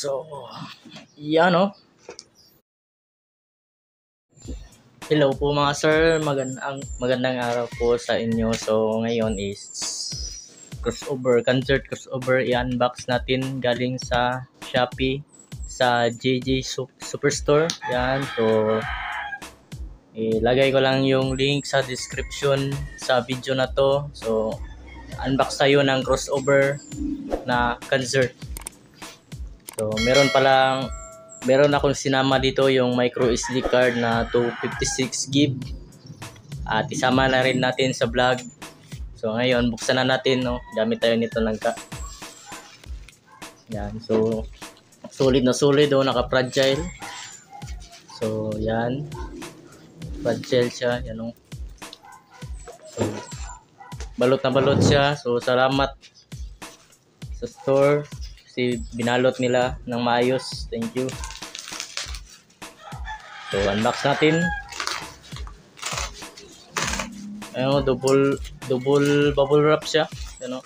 So, yan no. Hello po mga sir, magandang araw po sa inyo. So, ngayon is crossover, i-unbox natin galing sa Shopee sa JJ Superstore. Yan, so ilagay ko lang yung link sa description sa video na to. So, unbox tayo ng crossover na concert. So, meron akong sinama dito yung micro SD card na 256GB at isama na rin natin sa vlog. So ngayon buksan na natin, no. Gamit tayo nito lang yan. So solid na solid, naka-fragile. So yan, fragile siya, yan no. So balot na balot siya. So salamat sa store kasi binalot nila ng maayos. Thank you. So unbox natin. Ayun, double bubble wrap siya, ano.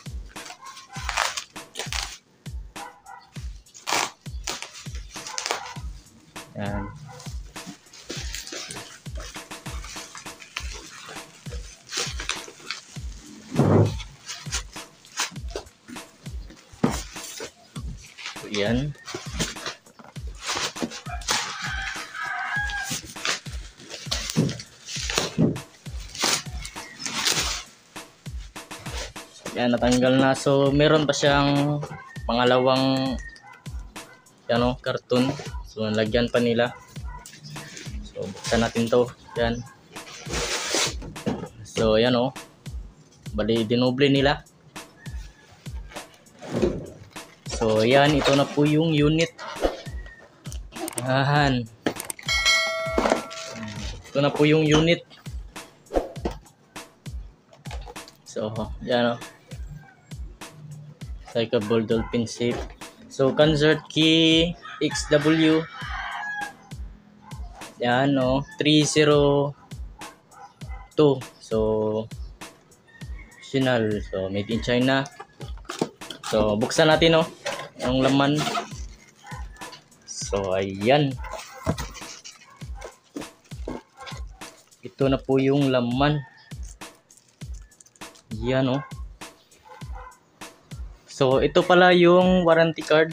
Yan. So, yan. Yan, natanggal na. So meron pa siyang pangalawang karton. So nalagyan pa nila. So buksan natin to. Yan. So yan bali dinoble nila. So yan, ito na po yung unit. Yan. Ito na po yung unit. So yan Cyclable Dolphin Safe. So Concert Key XW. Yan 302. So original. So made in China. So buksan natin yung laman. So ayan. Ito na po yung laman. Yan So ito pala yung warranty card.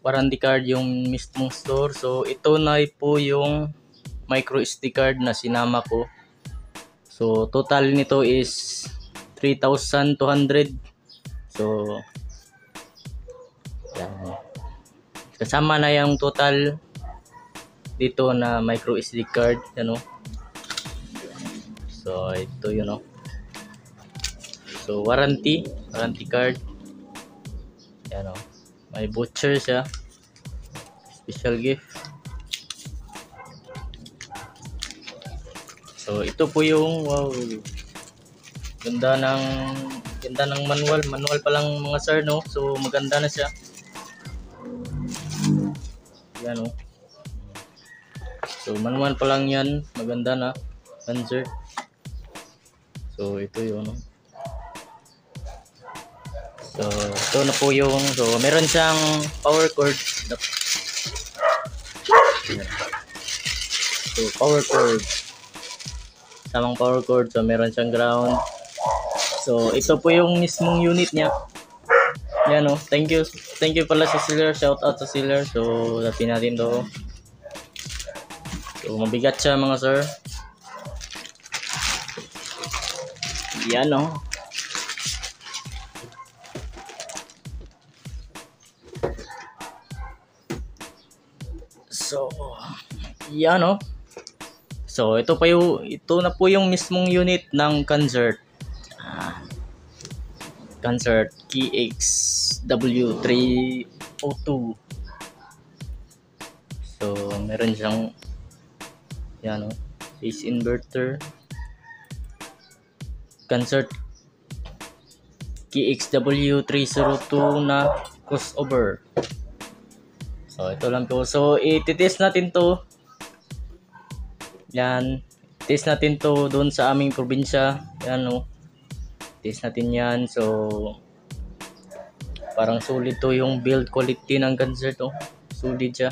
Warranty card yung mismong store. So ito na po yung micro SD card na sinama ko. So total nito is 3,200. So yan. Kasama na yung total dito na micro SD card, So ito yun So warranty card. Yan may voucher siya. Special gift. So ito po yung ganda ng manual pa lang mga sir, So maganda na siya. Yan So manual pa lang yan, maganda na Concert. So ito yun So ito na po yung meron siyang power cord. So power cord. Samang power cord. So meron siyang ground. So ito po yung mismong unit niya. Yan Thank you pala sa seller. Shout out sa seller. So tapin natin to. So mabigat siya mga sir. Yan So yan So ito na po yung mismong unit ng Concert. Concert KXW302. So meron siyang face inverter. Concert KXW302 na crossover. So ito lang po. So i-test natin to. Yan. Test natin to doon sa aming probinsya. Yan Test natin yan. So Parang solid to yung build quality ng Ganzer to. Solid siya.